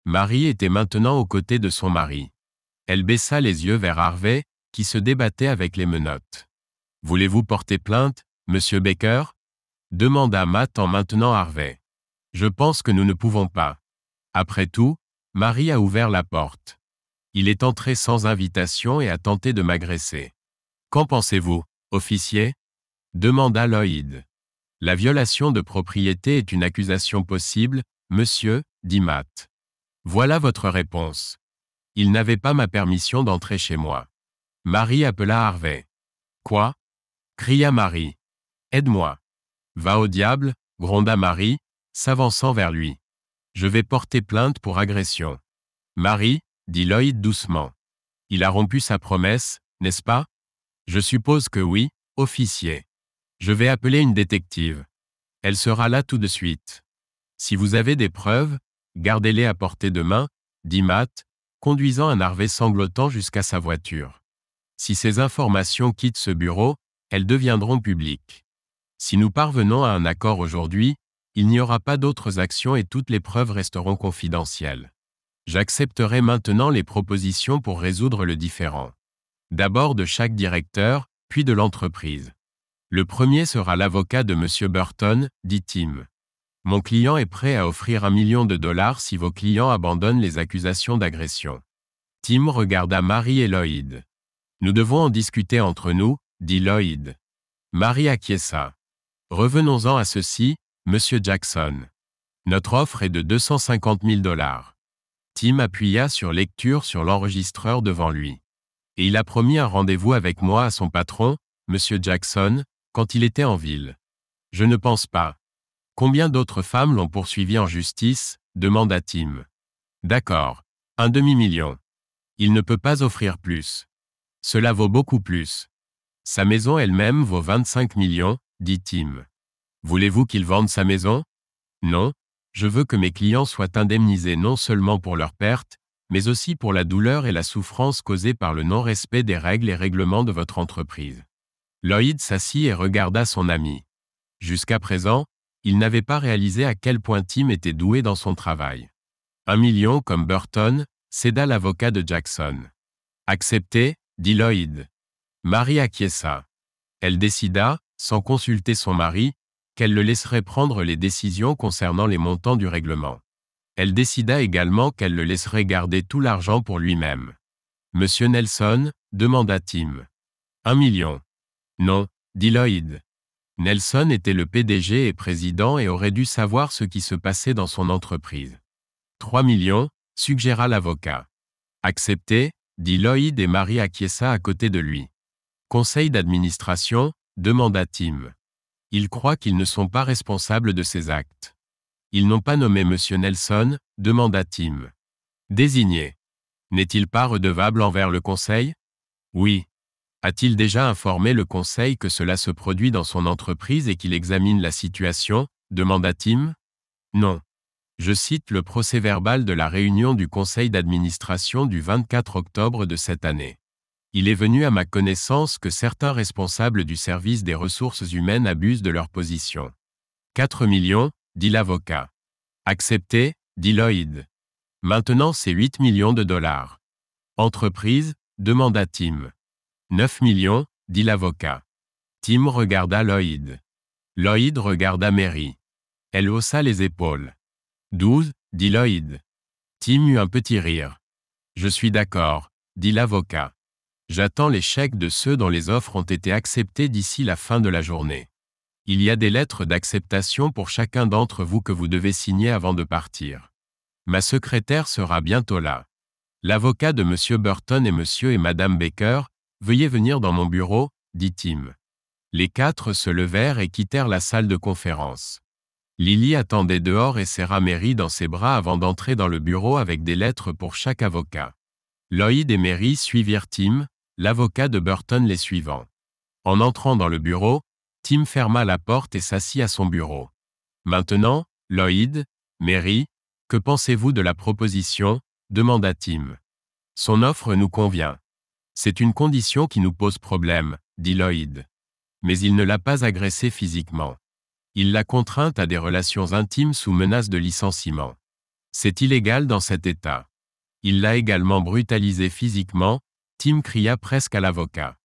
Marie était maintenant aux côtés de son mari. Elle baissa les yeux vers Harvey, qui se débattait avec les menottes. « Voulez-vous porter plainte, monsieur Baker ?» demanda Matt en maintenant Harvey. « Je pense que nous ne pouvons pas. Après tout, Marie a ouvert la porte. Il est entré sans invitation et a tenté de m'agresser. Qu'en pensez-vous, officier ?» demanda Lloyd. « La violation de propriété est une accusation possible, monsieur, dit Matt. Voilà votre réponse. Il n'avait pas ma permission d'entrer chez moi. » Marie appela Harvey. « Quoi ?» cria Marie. « Aide-moi. »« Va au diable, » gronda Marie, s'avançant vers lui. « Je vais porter plainte pour agression. »« Marie, » dit Lloyd doucement. « Il a rompu sa promesse, n'est-ce pas ?»« Je suppose que oui, officier. Je vais appeler une détective. Elle sera là tout de suite. Si vous avez des preuves, gardez-les à portée de main, » dit Matt, conduisant un Harvey sanglotant jusqu'à sa voiture. « Si ces informations quittent ce bureau, elles deviendront publiques. Si nous parvenons à un accord aujourd'hui, il n'y aura pas d'autres actions et toutes les preuves resteront confidentielles. J'accepterai maintenant les propositions pour résoudre le différend. D'abord de chaque directeur, puis de l'entreprise. Le premier sera l'avocat de M. Burton, dit Tim. Mon client est prêt à offrir $1 million si vos clients abandonnent les accusations d'agression. » Tim regarda Marie et Lloyd. « Nous devons en discuter entre nous, » dit Lloyd. Marie acquiesça. « Revenons-en à ceci, Monsieur Jackson. Notre offre est de $250 000. Tim appuya sur lecture sur l'enregistreur devant lui. « Et il a promis un rendez-vous avec moi à son patron, Monsieur Jackson, quand il était en ville. Je ne pense pas. Combien d'autres femmes l'ont poursuivi en justice ?» demanda Tim. « D'accord. $1 demi-million. Il ne peut pas offrir plus. Cela vaut beaucoup plus. Sa maison elle-même vaut 25 millions, dit Tim. Voulez-vous qu'il vende sa maison? Non. Je veux que mes clients soient indemnisés non seulement pour leurs pertes, mais aussi pour la douleur et la souffrance causées par le non-respect des règles et règlements de votre entreprise. » Lloyd s'assit et regarda son ami. Jusqu'à présent, il n'avait pas réalisé à quel point Tim était doué dans son travail. 1 million comme Burton, céda l'avocat de Jackson. « Accepté, » dit Lloyd. Marie acquiesça. Elle décida, sans consulter son mari, qu'elle le laisserait prendre les décisions concernant les montants du règlement. Elle décida également qu'elle le laisserait garder tout l'argent pour lui-même. « Monsieur Nelson ?» demanda Tim. « 1 million. » Non, dit Lloyd. Nelson était le PDG et président et aurait dû savoir ce qui se passait dans son entreprise. 3 millions, suggéra l'avocat. Accepté, dit Lloyd et Marie acquiesça à côté de lui. Conseil d'administration, demanda Tim. Ils croient qu'ils ne sont pas responsables de ces actes. Ils n'ont pas nommé Monsieur Nelson, demanda Tim. Désigné. N'est-il pas redevable envers le conseil? Oui. A-t-il déjà informé le conseil que cela se produit dans son entreprise et qu'il examine la situation? Demanda Tim. Non. Je cite le procès-verbal de la réunion du conseil d'administration du 24 octobre de cette année. Il est venu à ma connaissance que certains responsables du service des ressources humaines abusent de leur position. 4 millions, dit l'avocat. Accepté, dit Lloyd. Maintenant c'est 8 millions de dollars. Entreprise, demanda Tim. 9 millions, dit l'avocat. Tim regarda Lloyd. Lloyd regarda Mary. Elle haussa les épaules. 12, dit Lloyd. Tim eut un petit rire. Je suis d'accord, dit l'avocat. J'attends les chèques de ceux dont les offres ont été acceptées d'ici la fin de la journée. Il y a des lettres d'acceptation pour chacun d'entre vous que vous devez signer avant de partir. Ma secrétaire sera bientôt là. L'avocat de M. Burton et M. et Mme Baker, veuillez venir dans mon bureau, dit Tim. Les 4 se levèrent et quittèrent la salle de conférence. Lily attendait dehors et serra Mary dans ses bras avant d'entrer dans le bureau avec des lettres pour chaque avocat. Lloyd et Mary suivirent Tim, l'avocat de Burton les suivant. En entrant dans le bureau, Tim ferma la porte et s'assit à son bureau. Maintenant, Lloyd, Mary, que pensez-vous de la proposition? Demanda Tim. Son offre nous convient. C'est une condition qui nous pose problème, dit Lloyd. Mais il ne l'a pas agressée physiquement. Il l'a contrainte à des relations intimes sous menace de licenciement. C'est illégal dans cet État. Il l'a également brutalisé physiquement, Tim cria presque à l'avocat.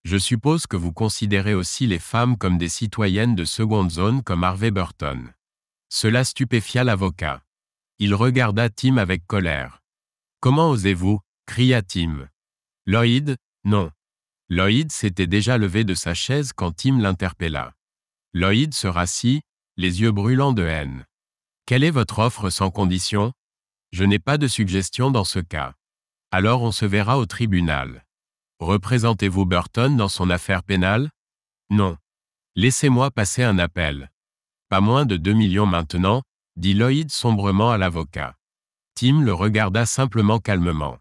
Je suppose que vous considérez aussi les femmes comme des citoyennes de seconde zone comme Harvey Burton. Cela stupéfia l'avocat. Il regarda Tim avec colère. Comment osez-vous? Cria Tim. Lloyd, non. Lloyd s'était déjà levé de sa chaise quand Tim l'interpella. Lloyd se rassit, les yeux brûlants de haine. Quelle est votre offre sans condition? Je n'ai pas de suggestion dans ce cas. Alors on se verra au tribunal. Représentez-vous Burton dans son affaire pénale? Non. Laissez-moi passer un appel. Pas moins de 2 millions maintenant, dit Lloyd sombrement à l'avocat. Tim le regarda simplement calmement.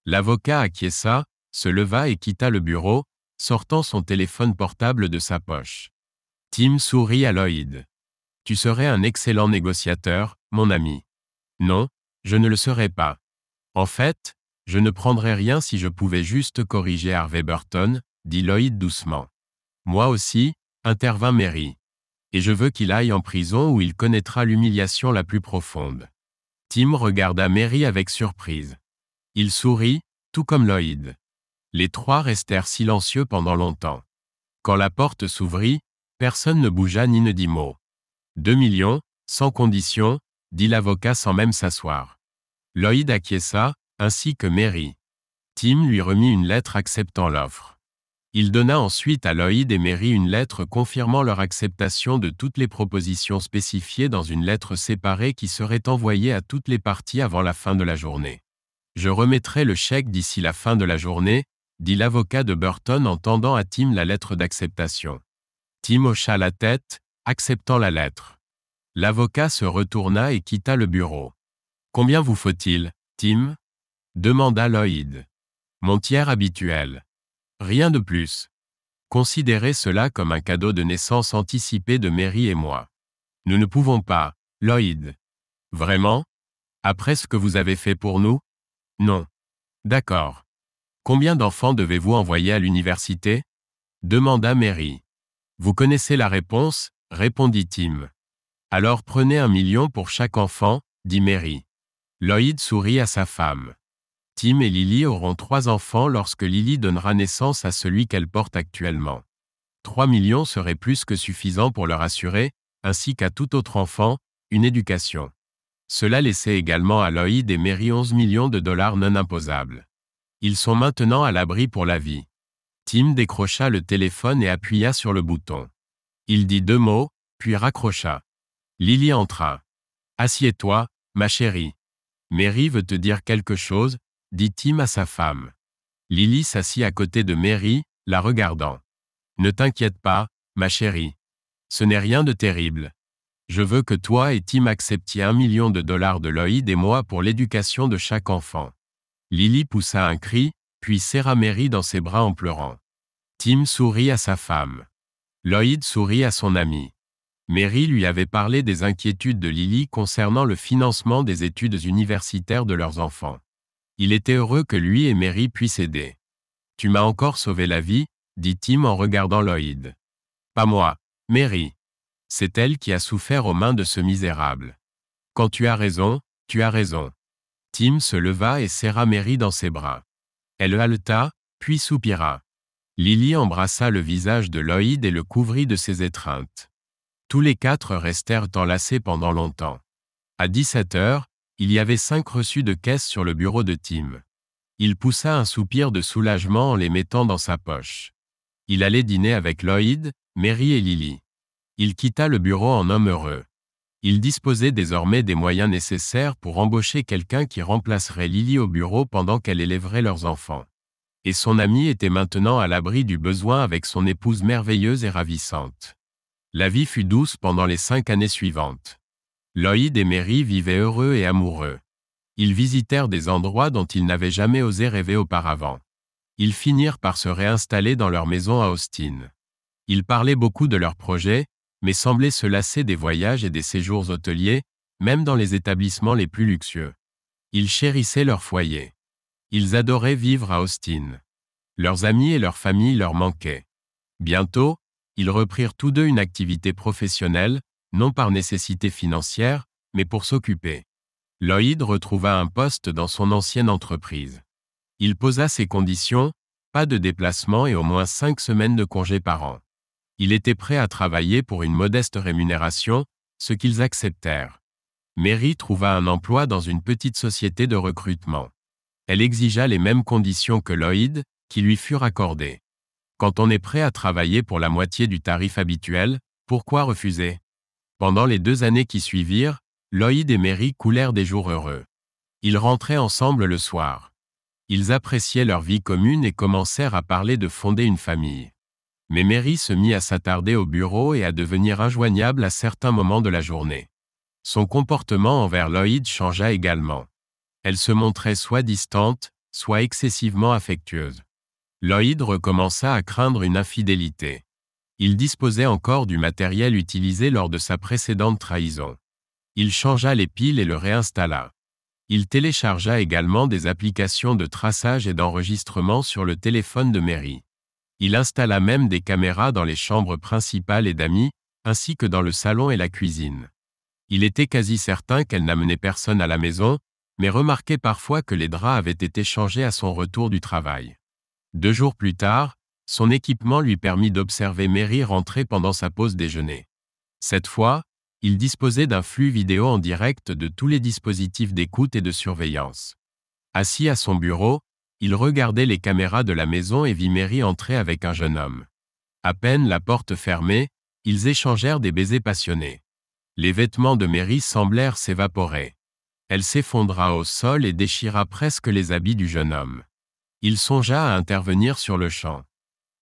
L'avocat acquiesça, se leva et quitta le bureau, sortant son téléphone portable de sa poche. Tim sourit à Lloyd. Tu serais un excellent négociateur, mon ami. Non, je ne le serais pas. En fait, je ne prendrais rien si je pouvais juste corriger Harvey Burton, dit Lloyd doucement. Moi aussi, intervint Mary. Et je veux qu'il aille en prison où il connaîtra l'humiliation la plus profonde. Tim regarda Mary avec surprise. Il sourit, tout comme Lloyd. Les trois restèrent silencieux pendant longtemps. Quand la porte s'ouvrit, personne ne bougea ni ne dit mot. 2 millions, sans condition, dit l'avocat sans même s'asseoir. Lloyd acquiesça, ainsi que Mary. Tim lui remit une lettre acceptant l'offre. Il donna ensuite à Lloyd et Mary une lettre confirmant leur acceptation de toutes les propositions spécifiées dans une lettre séparée qui serait envoyée à toutes les parties avant la fin de la journée. Je remettrai le chèque d'ici la fin de la journée, dit l'avocat de Burton en tendant à Tim la lettre d'acceptation. Tim hocha la tête, acceptant la lettre. L'avocat se retourna et quitta le bureau. Combien vous faut-il, Tim? Demanda Lloyd. Mon tiers habituel. Rien de plus. Considérez cela comme un cadeau de naissance anticipé de Mary et moi. Nous ne pouvons pas, Lloyd. Vraiment? Après ce que vous avez fait pour nous? Non. D'accord. Combien d'enfants devez-vous envoyer à l'université? Demanda Mary. Vous connaissez la réponse, répondit Tim. Alors prenez 1 million pour chaque enfant, dit Mary. Lloyd sourit à sa femme. Tim et Lily auront 3 enfants lorsque Lily donnera naissance à celui qu'elle porte actuellement. 3 millions seraient plus que suffisants pour leur assurer, ainsi qu'à tout autre enfant, une éducation. Cela laissait également à Lloyd et Mary 11 millions de dollars non imposables. Ils sont maintenant à l'abri pour la vie. Tim décrocha le téléphone et appuya sur le bouton. Il dit 2 mots, puis raccrocha. Lily entra. « Assieds-toi, ma chérie. Mary veut te dire quelque chose, » dit Tim à sa femme. Lily s'assit à côté de Mary, la regardant. « Ne t'inquiète pas, ma chérie. Ce n'est rien de terrible. Je veux que toi et Tim acceptiez 1 million de dollars de Lloyd et moi pour l'éducation de chaque enfant. » Lily poussa un cri, puis serra Mary dans ses bras en pleurant. Tim sourit à sa femme. Lloyd sourit à son ami. Mary lui avait parlé des inquiétudes de Lily concernant le financement des études universitaires de leurs enfants. Il était heureux que lui et Mary puissent aider. « Tu m'as encore sauvé la vie, » dit Tim en regardant Lloyd. « Pas moi, Mary. C'est elle qui a souffert aux mains de ce misérable. Quand tu as raison, tu as raison. » Tim se leva et serra Mary dans ses bras. Elle haleta, puis soupira. Lily embrassa le visage de Lloyd et le couvrit de ses étreintes. Tous les 4 restèrent enlacés pendant longtemps. À 17 heures, il y avait 5 reçus de caisse sur le bureau de Tim. Il poussa un soupir de soulagement en les mettant dans sa poche. Il allait dîner avec Lloyd, Mary et Lily. Il quitta le bureau en homme heureux. Il disposait désormais des moyens nécessaires pour embaucher quelqu'un qui remplacerait Lily au bureau pendant qu'elle élèverait leurs enfants. Et son ami était maintenant à l'abri du besoin avec son épouse merveilleuse et ravissante. La vie fut douce pendant les 5 années suivantes. Lloyd et Mary vivaient heureux et amoureux. Ils visitèrent des endroits dont ils n'avaient jamais osé rêver auparavant. Ils finirent par se réinstaller dans leur maison à Austin. Ils parlaient beaucoup de leurs projets, mais semblaient se lasser des voyages et des séjours hôteliers, même dans les établissements les plus luxueux. Ils chérissaient leur foyer. Ils adoraient vivre à Austin. Leurs amis et leur famille leur manquaient. Bientôt, ils reprirent tous deux une activité professionnelle, non par nécessité financière, mais pour s'occuper. Lloyd retrouva un poste dans son ancienne entreprise. Il posa ses conditions, pas de déplacement et au moins 5 semaines de congé par an. Il était prêt à travailler pour une modeste rémunération, ce qu'ils acceptèrent. Mary trouva un emploi dans une petite société de recrutement. Elle exigea les mêmes conditions que Lloyd, qui lui furent accordées. Quand on est prêt à travailler pour la moitié du tarif habituel, pourquoi refuser? Pendant les 2 années qui suivirent, Lloyd et Mary coulèrent des jours heureux. Ils rentraient ensemble le soir. Ils appréciaient leur vie commune et commencèrent à parler de fonder une famille. Mais Mary se mit à s'attarder au bureau et à devenir injoignable à certains moments de la journée. Son comportement envers Lloyd changea également. Elle se montrait soit distante, soit excessivement affectueuse. Lloyd recommença à craindre une infidélité. Il disposait encore du matériel utilisé lors de sa précédente trahison. Il changea les piles et le réinstalla. Il téléchargea également des applications de traçage et d'enregistrement sur le téléphone de Mary. Il installa même des caméras dans les chambres principales et d'amis, ainsi que dans le salon et la cuisine. Il était quasi certain qu'elle n'amenait personne à la maison, mais remarquait parfois que les draps avaient été changés à son retour du travail. 2 jours plus tard, son équipement lui permit d'observer Mary rentrer pendant sa pause déjeuner. Cette fois, il disposait d'un flux vidéo en direct de tous les dispositifs d'écoute et de surveillance. Assis à son bureau, il regardait les caméras de la maison et vit Mary entrer avec un jeune homme. À peine la porte fermée, ils échangèrent des baisers passionnés. Les vêtements de Mary semblèrent s'évaporer. Elle s'effondra au sol et déchira presque les habits du jeune homme. Il songea à intervenir sur le champ.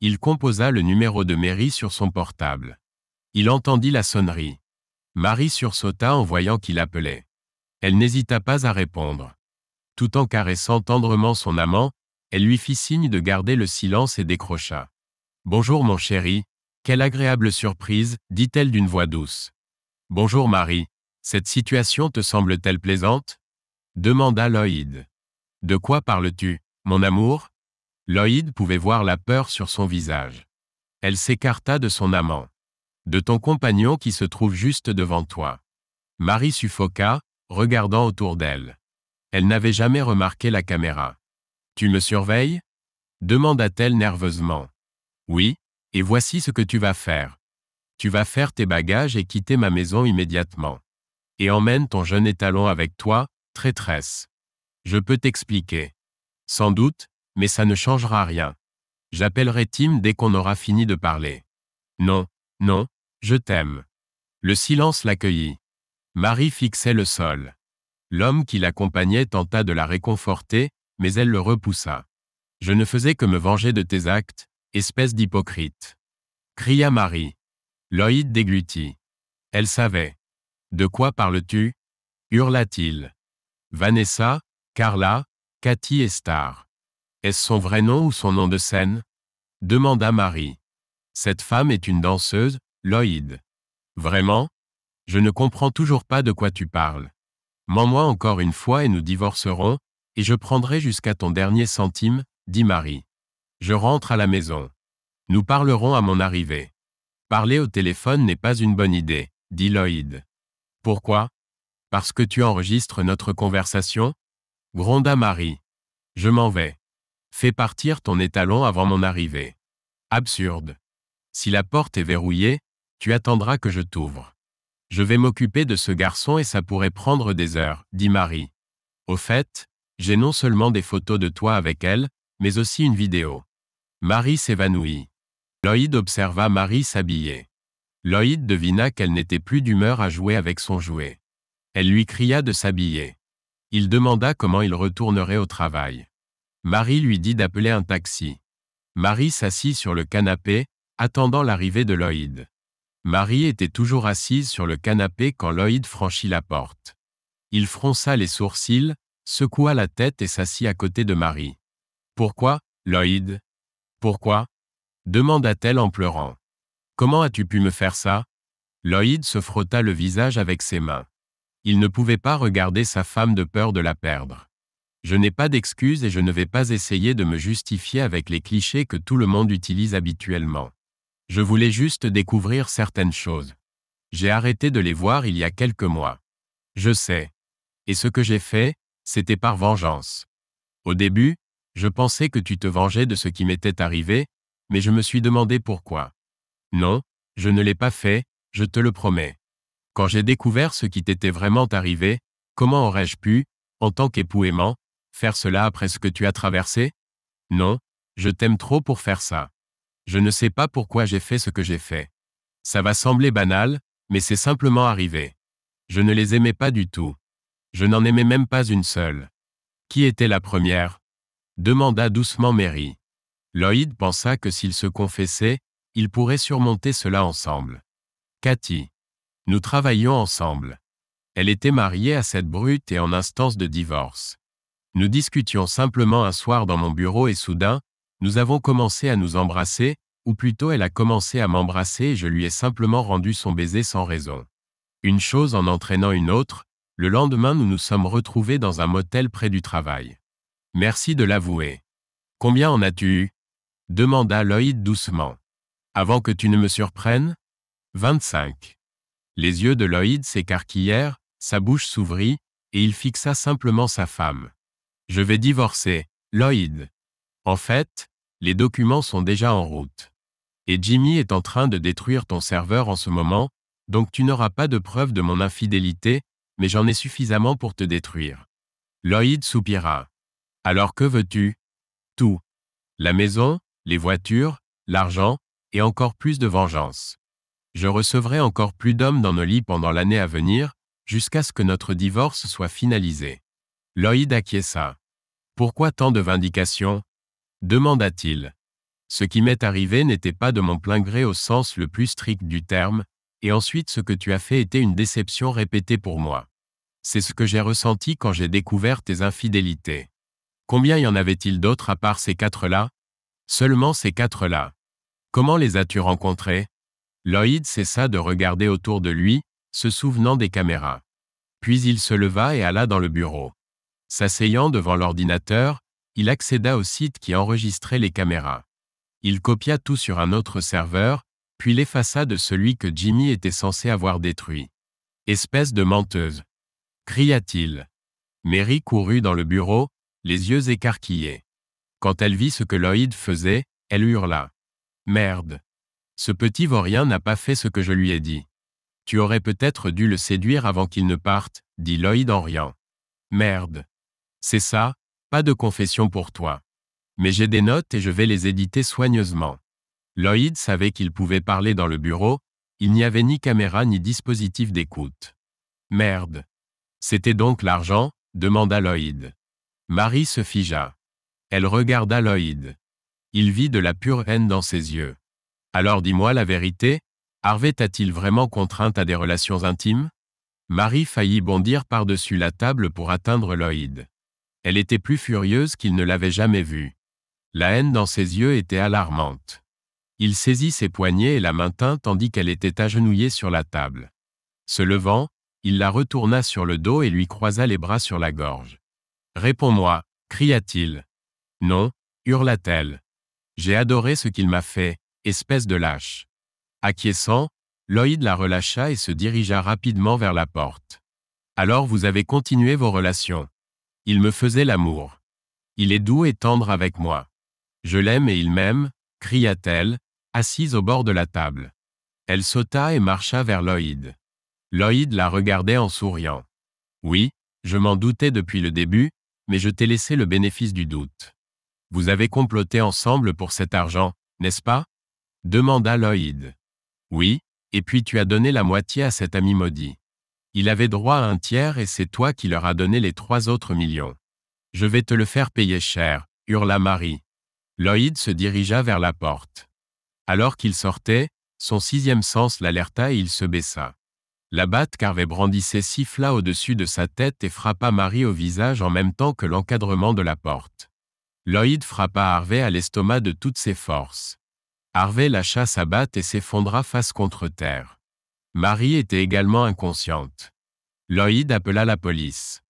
Il composa le numéro de Mary sur son portable. Il entendit la sonnerie. Mary sursauta en voyant qu'il appelait. Elle n'hésita pas à répondre. Tout en caressant tendrement son amant, elle lui fit signe de garder le silence et décrocha. « Bonjour mon chéri, quelle agréable surprise, dit-elle d'une voix douce. « Bonjour Marie, cette situation te semble-t-elle plaisante ?» demanda Lloyd. « De quoi parles-tu, mon amour ?» Lloyd pouvait voir la peur sur son visage. Elle s'écarta de son amant. « De ton compagnon qui se trouve juste devant toi. » Marie suffoqua, regardant autour d'elle. Elle n'avait jamais remarqué la caméra. « Tu me surveilles ?» demanda-t-elle nerveusement. « Oui, et voici ce que tu vas faire. Tu vas faire tes bagages et quitter ma maison immédiatement. Et emmène ton jeune étalon avec toi, traîtresse. Je peux t'expliquer. Sans doute, mais ça ne changera rien. J'appellerai Tim dès qu'on aura fini de parler. Non, non, je t'aime. » Le silence l'accueillit. Marie fixait le sol. L'homme qui l'accompagnait tenta de la réconforter, mais elle le repoussa. « Je ne faisais que me venger de tes actes, espèce d'hypocrite. » cria Marie. Lloyd déglutit. Elle savait. « De quoi parles-tu » hurla-t-il. « Vanessa, Carla, Cathy et Star. Est-ce son vrai nom ou son nom de scène » demanda Marie. « Cette femme est une danseuse, Lloyd. »« Vraiment ? Je ne comprends toujours pas de quoi tu parles. Mens-moi encore une fois et nous divorcerons, et je prendrai jusqu'à ton dernier centime, dit Marie. Je rentre à la maison. Nous parlerons à mon arrivée. Parler au téléphone n'est pas une bonne idée, dit Lloyd. Pourquoi ? Parce que tu enregistres notre conversation ? Gronda Marie. Je m'en vais. Fais partir ton étalon avant mon arrivée. Absurde. Si la porte est verrouillée, tu attendras que je t'ouvre. Je vais m'occuper de ce garçon et ça pourrait prendre des heures, dit Marie. Au fait, j'ai non seulement des photos de toi avec elle, mais aussi une vidéo. Marie s'évanouit. Lloyd observa Marie s'habiller. Lloyd devina qu'elle n'était plus d'humeur à jouer avec son jouet. Elle lui cria de s'habiller. Il demanda comment il retournerait au travail. Marie lui dit d'appeler un taxi. Marie s'assit sur le canapé, attendant l'arrivée de Lloyd. Marie était toujours assise sur le canapé quand Lloyd franchit la porte. Il fronça les sourcils, secoua la tête et s'assit à côté de Marie. « Pourquoi, Lloyd ? Pourquoi ?» demanda-t-elle en pleurant. « Comment as-tu pu me faire ça ?» Lloyd se frotta le visage avec ses mains. Il ne pouvait pas regarder sa femme de peur de la perdre. « Je n'ai pas d'excuses et je ne vais pas essayer de me justifier avec les clichés que tout le monde utilise habituellement. Je voulais juste découvrir certaines choses. J'ai arrêté de les voir il y a quelques mois. Je sais. Et ce que j'ai fait, c'était par vengeance. Au début, je pensais que tu te vengeais de ce qui m'était arrivé, mais je me suis demandé pourquoi. Non, je ne l'ai pas fait, je te le promets. Quand j'ai découvert ce qui t'était vraiment arrivé, comment aurais-je pu, en tant qu'époux aimant, faire cela après ce que tu as traversé? Non, je t'aime trop pour faire ça. Je ne sais pas pourquoi j'ai fait ce que j'ai fait. Ça va sembler banal, mais c'est simplement arrivé. Je ne les aimais pas du tout. Je n'en aimais même pas une seule. Qui était la première? Demanda doucement Mary. Lloyd pensa que s'ils se confessaient, ils pourraient surmonter cela ensemble. Cathy. Nous travaillions ensemble. Elle était mariée à cette brute et en instance de divorce. Nous discutions simplement un soir dans mon bureau et soudain, nous avons commencé à nous embrasser, ou plutôt elle a commencé à m'embrasser et je lui ai simplement rendu son baiser sans raison. Une chose en entraînant une autre, le lendemain nous nous sommes retrouvés dans un motel près du travail. Merci de l'avouer. Combien en as-tu eu? Demanda Lloyd doucement. Avant que tu ne me surprennes? 25. Les yeux de Lloyd s'écarquillèrent, sa bouche s'ouvrit, et il fixa simplement sa femme. Je vais divorcer, Lloyd. En fait, les documents sont déjà en route. Et Jimmy est en train de détruire ton serveur en ce moment, donc tu n'auras pas de preuve de mon infidélité, mais j'en ai suffisamment pour te détruire. Lloyd soupira. Alors que veux-tu? Tout. La maison, les voitures, l'argent, et encore plus de vengeance. Je recevrai encore plus d'hommes dans nos lits pendant l'année à venir, jusqu'à ce que notre divorce soit finalisé. Lloyd acquiesça. Pourquoi tant de vindications? Demanda-t-il. Ce qui m'est arrivé n'était pas de mon plein gré au sens le plus strict du terme, et ensuite ce que tu as fait était une déception répétée pour moi. C'est ce que j'ai ressenti quand j'ai découvert tes infidélités. Combien y en avait-il d'autres à part ces quatre-là? Seulement ces quatre-là. Comment les as-tu rencontrés? Lloyd cessa de regarder autour de lui, se souvenant des caméras. Puis il se leva et alla dans le bureau. S'asseyant devant l'ordinateur, il accéda au site qui enregistrait les caméras. Il copia tout sur un autre serveur, puis l'effaça de celui que Jimmy était censé avoir détruit. Espèce de menteuse! Cria-t-il. Mary courut dans le bureau, les yeux écarquillés. Quand elle vit ce que Lloyd faisait, elle hurla. Merde! Ce petit vaurien n'a pas fait ce que je lui ai dit. Tu aurais peut-être dû le séduire avant qu'il ne parte, dit Lloyd en riant. Merde! C'est ça, pas de confession pour toi. Mais j'ai des notes et je vais les éditer soigneusement. Lloyd savait qu'il pouvait parler dans le bureau, il n'y avait ni caméra ni dispositif d'écoute. Merde! C'était donc l'argent? Demanda Lloyd. Mary se figea. Elle regarda Lloyd. Il vit de la pure haine dans ses yeux. Alors dis-moi la vérité, Harvey t'a-t-il vraiment contrainte à des relations intimes? Mary faillit bondir par-dessus la table pour atteindre Lloyd. Elle était plus furieuse qu'il ne l'avait jamais vue. La haine dans ses yeux était alarmante. Il saisit ses poignets et la maintint tandis qu'elle était agenouillée sur la table. Se levant, il la retourna sur le dos et lui croisa les bras sur la gorge. « Réponds-moi, cria-t-il. « Non, hurla-t-elle. J'ai adoré ce qu'il m'a fait, espèce de lâche. » Acquiesçant, Lloyd la relâcha et se dirigea rapidement vers la porte. « Alors vous avez continué vos relations. Il me faisait l'amour. Il est doux et tendre avec moi. Je l'aime et il m'aime, cria-t-elle, assise au bord de la table. Elle sauta et marcha vers Lloyd. Lloyd la regardait en souriant. Oui, je m'en doutais depuis le début, mais je t'ai laissé le bénéfice du doute. Vous avez comploté ensemble pour cet argent, n'est-ce pas? Demanda Lloyd. Oui, et puis tu as donné la moitié à cet ami maudit. Il avait droit à un tiers et c'est toi qui leur as donné les 3 autres millions. Je vais te le faire payer cher, hurla Mary. Lloyd se dirigea vers la porte. Alors qu'il sortait, son 6e sens l'alerta et il se baissa. La batte qu'Harvey brandissait siffla au-dessus de sa tête et frappa Mary au visage en même temps que l'encadrement de la porte. Lloyd frappa Harvey à l'estomac de toutes ses forces. Harvey lâcha sa batte et s'effondra face contre terre. Mary était également inconsciente. Lloyd appela la police.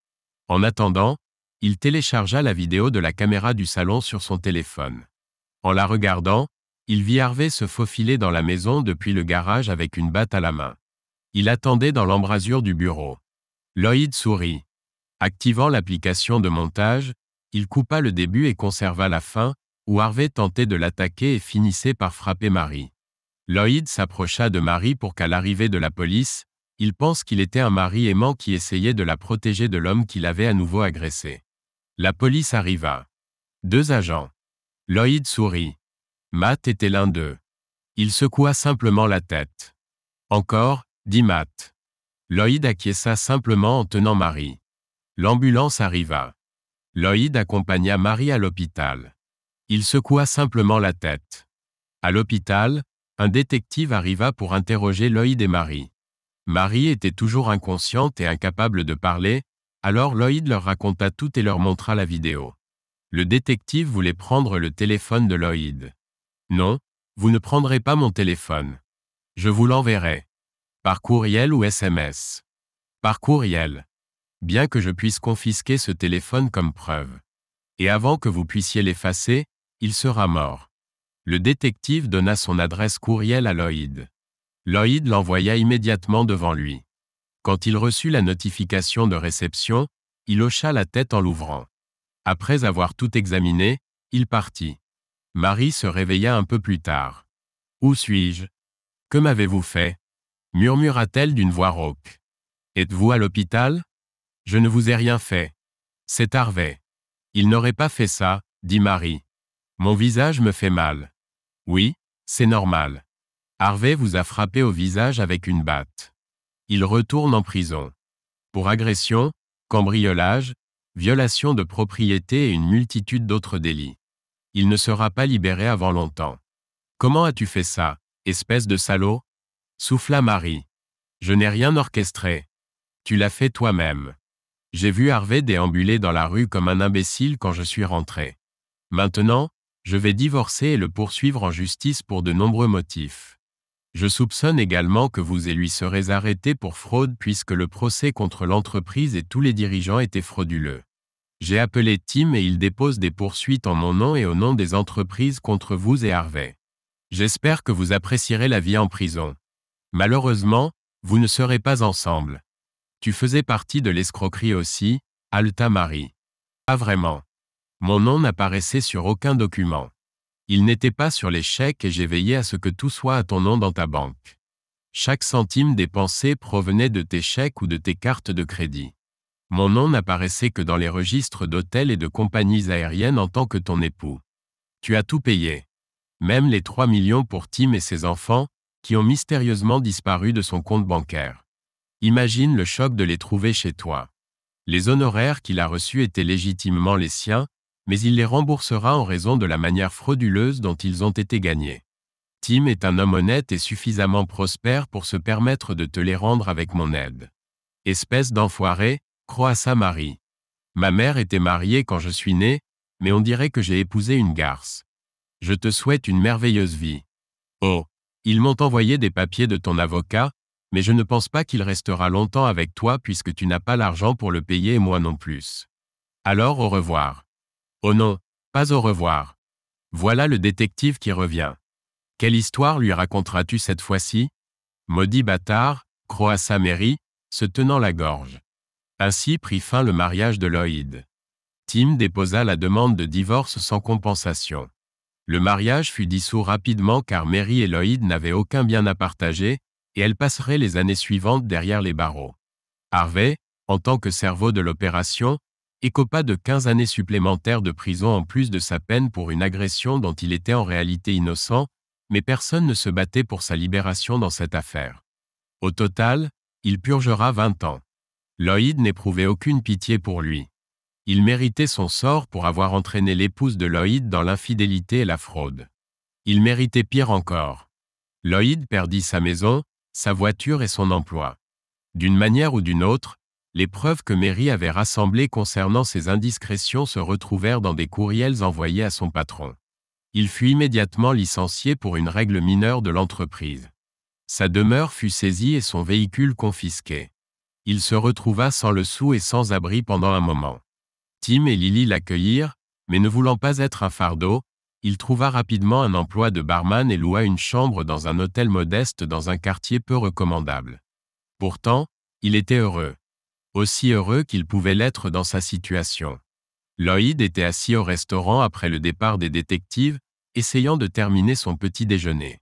En attendant, il téléchargea la vidéo de la caméra du salon sur son téléphone. En la regardant, il vit Harvey se faufiler dans la maison depuis le garage avec une batte à la main. Il attendait dans l'embrasure du bureau. Lloyd sourit. Activant l'application de montage, il coupa le début et conserva la fin, où Harvey tentait de l'attaquer et finissait par frapper Mary. Lloyd s'approcha de Mary pour qu'à l'arrivée de la police, il pense qu'il était un mari aimant qui essayait de la protéger de l'homme qui l'avait à nouveau agressé. La police arriva. 2 agents. Lloyd sourit. Matt était l'un d'eux. Il secoua simplement la tête. Encore, dit Matt. Lloyd acquiesça simplement en tenant Mary. L'ambulance arriva. Lloyd accompagna Mary à l'hôpital. Il secoua simplement la tête. À l'hôpital, un détective arriva pour interroger Lloyd et Mary. Mary était toujours inconsciente et incapable de parler, alors Lloyd leur raconta tout et leur montra la vidéo. Le détective voulait prendre le téléphone de Lloyd. Non, vous ne prendrez pas mon téléphone. Je vous l'enverrai. Par courriel ou SMS. Par courriel. Bien que je puisse confisquer ce téléphone comme preuve. Et avant que vous puissiez l'effacer, il sera mort. Le détective donna son adresse courriel à Lloyd. Lloyd l'envoya immédiatement devant lui. Quand il reçut la notification de réception, il hocha la tête en l'ouvrant. Après avoir tout examiné, il partit. Mary se réveilla un peu plus tard. « Où suis-je ? Que m'avez-vous fait ?» murmura-t-elle d'une voix rauque. « Êtes-vous à l'hôpital ? Je ne vous ai rien fait. C'est Harvey. Il n'aurait pas fait ça, dit Mary. Mon visage me fait mal. Oui, c'est normal. Harvey vous a frappé au visage avec une batte. Il retourne en prison. Pour agression, cambriolage, violation de propriété et une multitude d'autres délits. Il ne sera pas libéré avant longtemps. Comment as-tu fait ça, espèce de salaud ? Souffla Mary. Je n'ai rien orchestré. Tu l'as fait toi-même. J'ai vu Harvey déambuler dans la rue comme un imbécile quand je suis rentré. Maintenant, je vais divorcer et le poursuivre en justice pour de nombreux motifs. Je soupçonne également que vous et lui serez arrêtés pour fraude puisque le procès contre l'entreprise et tous les dirigeants étaient frauduleux. J'ai appelé Tim et il dépose des poursuites en mon nom et au nom des entreprises contre vous et Harvey. J'espère que vous apprécierez la vie en prison. Malheureusement, vous ne serez pas ensemble. Tu faisais partie de l'escroquerie aussi, haleta Mary. Pas vraiment. Mon nom n'apparaissait sur aucun document. Il n'était pas sur les chèques et j'ai veillé à ce que tout soit à ton nom dans ta banque. Chaque centime dépensé provenait de tes chèques ou de tes cartes de crédit. Mon nom n'apparaissait que dans les registres d'hôtels et de compagnies aériennes en tant que ton époux. Tu as tout payé. Même les 3 millions pour Tim et ses enfants, qui ont mystérieusement disparu de son compte bancaire. Imagine le choc de les trouver chez toi. Les honoraires qu'il a reçus étaient légitimement les siens, mais il les remboursera en raison de la manière frauduleuse dont ils ont été gagnés. Tim est un homme honnête et suffisamment prospère pour se permettre de te les rendre avec mon aide. Espèce d'enfoiré, croassa Mary. Ma mère était mariée quand je suis né, mais on dirait que j'ai épousé une garce. Je te souhaite une merveilleuse vie. Oh, ils m'ont envoyé des papiers de ton avocat, mais je ne pense pas qu'il restera longtemps avec toi puisque tu n'as pas l'argent pour le payer et moi non plus. Alors au revoir. Oh non, pas au revoir. Voilà le détective qui revient. Quelle histoire lui raconteras-tu cette fois-ci ? Maudit bâtard, croassa Mary, se tenant la gorge. Ainsi prit fin le mariage de Lloyd. Tim déposa la demande de divorce sans compensation. Le mariage fut dissous rapidement car Mary et Lloyd n'avaient aucun bien à partager, et elles passeraient les années suivantes derrière les barreaux. Harvey, en tant que cerveau de l'opération, écopa de 15 années supplémentaires de prison en plus de sa peine pour une agression dont il était en réalité innocent, mais personne ne se battait pour sa libération dans cette affaire. Au total, il purgera 20 ans. Lloyd n'éprouvait aucune pitié pour lui. Il méritait son sort pour avoir entraîné l'épouse de Lloyd dans l'infidélité et la fraude. Il méritait pire encore. Lloyd perdit sa maison, sa voiture et son emploi. D'une manière ou d'une autre, les preuves que Mary avait rassemblées concernant ses indiscrétions se retrouvèrent dans des courriels envoyés à son patron. Il fut immédiatement licencié pour une règle mineure de l'entreprise. Sa demeure fut saisie et son véhicule confisqué. Il se retrouva sans le sou et sans abri pendant un moment. Tim et Lily l'accueillirent, mais ne voulant pas être un fardeau, il trouva rapidement un emploi de barman et loua une chambre dans un hôtel modeste dans un quartier peu recommandable. Pourtant, il était heureux. aussi heureux qu'il pouvait l'être dans sa situation. Lloyd était assis au restaurant après le départ des détectives, essayant de terminer son petit déjeuner.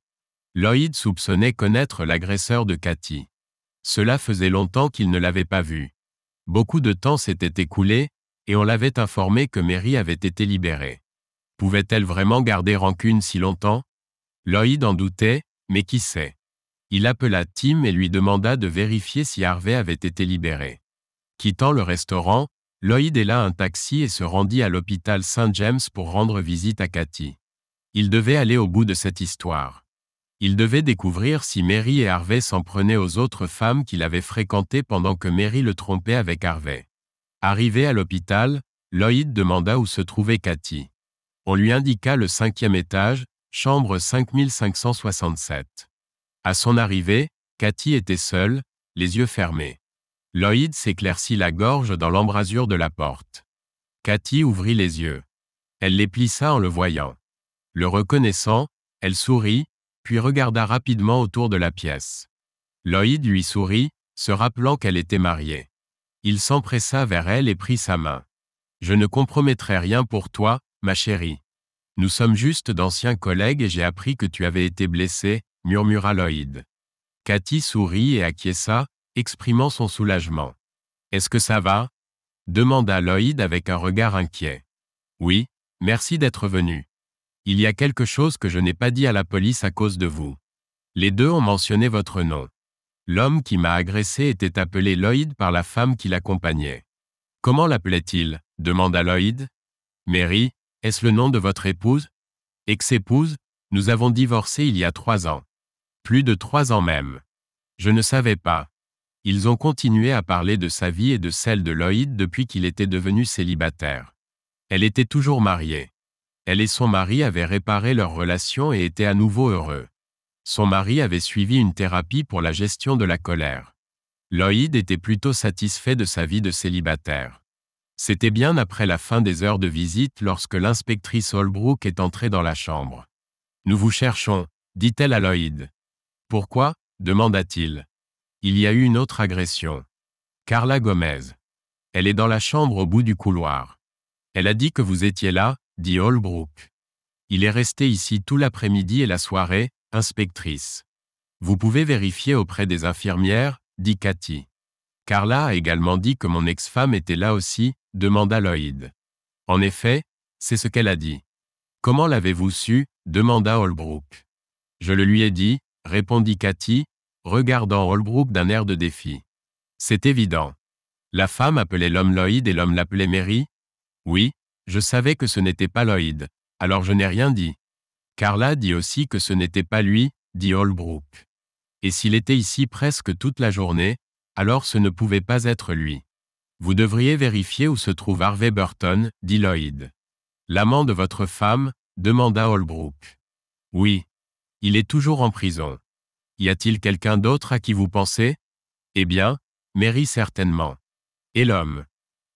Lloyd soupçonnait connaître l'agresseur de Cathy. Cela faisait longtemps qu'il ne l'avait pas vu. Beaucoup de temps s'était écoulé, et on l'avait informé que Mary avait été libérée. Pouvait-elle vraiment garder rancune si longtemps? Lloyd en doutait, mais qui sait? Il appela Tim et lui demanda de vérifier si Harvey avait été libéré. Quittant le restaurant, Lloyd héla un taxi et se rendit à l'hôpital St. James pour rendre visite à Cathy. Il devait aller au bout de cette histoire. Il devait découvrir si Mary et Harvey s'en prenaient aux autres femmes qu'il avait fréquentées pendant que Mary le trompait avec Harvey. Arrivé à l'hôpital, Lloyd demanda où se trouvait Cathy. On lui indiqua le 5e étage, chambre 5567. À son arrivée, Cathy était seule, les yeux fermés. Lloyd s'éclaircit la gorge dans l'embrasure de la porte. Cathy ouvrit les yeux. Elle les plissa en le voyant. Le reconnaissant, elle sourit, puis regarda rapidement autour de la pièce. Lloyd lui sourit, se rappelant qu'elle était mariée. Il s'empressa vers elle et prit sa main. « Je ne compromettrai rien pour toi, ma chérie. Nous sommes juste d'anciens collègues et j'ai appris que tu avais été blessée, » murmura Lloyd. Cathy sourit et acquiesça, exprimant son soulagement. « Est-ce que ça va ?» demanda Lloyd avec un regard inquiet. « Oui, merci d'être venu. Il y a quelque chose que je n'ai pas dit à la police à cause de vous. Les deux ont mentionné votre nom. L'homme qui m'a agressé était appelé Lloyd par la femme qui l'accompagnait. »« Comment l'appelait-il » demanda Lloyd. « Mary, est-ce le nom de votre épouse ?»« Ex-épouse, nous avons divorcé il y a 3 ans. Plus de 3 ans même. Je ne savais pas. » Ils ont continué à parler de sa vie et de celle de Lloyd depuis qu'il était devenu célibataire. Elle était toujours mariée. Elle et son mari avaient réparé leur relation et étaient à nouveau heureux. Son mari avait suivi une thérapie pour la gestion de la colère. Lloyd était plutôt satisfait de sa vie de célibataire. C'était bien après la fin des heures de visite lorsque l'inspectrice Holbrook est entrée dans la chambre. « Nous vous cherchons, » dit-elle à Lloyd. « Pourquoi ?» demanda-t-il. « Il y a eu une autre agression. Carla Gomez. Elle est dans la chambre au bout du couloir. Elle a dit que vous étiez là, » dit Holbrook. « Il est resté ici tout l'après-midi et la soirée, inspectrice. Vous pouvez vérifier auprès des infirmières, » dit Cathy. « Carla a également dit que mon ex-femme était là aussi, » demanda Lloyd. « En effet, c'est ce qu'elle a dit. »« Comment l'avez-vous su » demanda Holbrook. « Je le lui ai dit, » répondit Cathy, regardant Holbrook d'un air de défi. « C'est évident. La femme appelait l'homme Lloyd et l'homme l'appelait Mary ? » « Oui, je savais que ce n'était pas Lloyd, alors je n'ai rien dit. »« Carla dit aussi que ce n'était pas lui, » dit Holbrook. « Et s'il était ici presque toute la journée, alors ce ne pouvait pas être lui. »« Vous devriez vérifier où se trouve Harvey Burton, » dit Lloyd. « L'amant de votre femme ?» demanda Holbrook. « Oui. Il est toujours en prison. Y a-t-il quelqu'un d'autre à qui vous pensez ? » « Eh bien, Mary certainement. »« Et l'homme ?»